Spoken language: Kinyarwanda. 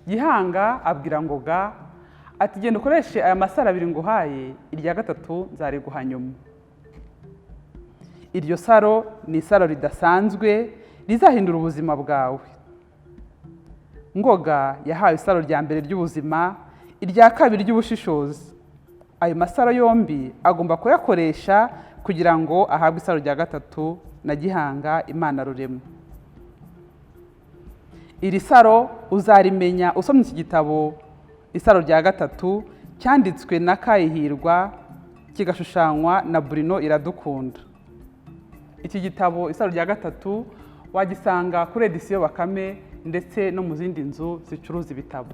Gihanga abwira Ngoga ati genda ukoreshe aya masaro abiri nguhaye, irya gatatu nzariguha nyuma. Iryo saro ni isaro ridasanzwe rizahindura ubuzima bwawe. Ngoga yahawe isaro rya mbere ry'ubuzima, irya kabiri ry'ubushishozi. Ayo masaro yombi agomba kuyakoresha kugira ngo ahabwe isaro rya gatatu na Gihanga Imana rurema. Iri saro uzarimenya usomye iki gitabo Isaro rya gatatu, cyanditswe na Kai Hirwa, kigashushanywa na Bruno Iradukunda. Iki gitabo Isaro rya gatatu wagisanga kuri edisiyo Bakame ndetse no mu zindi nzu zicuruza ibitabo.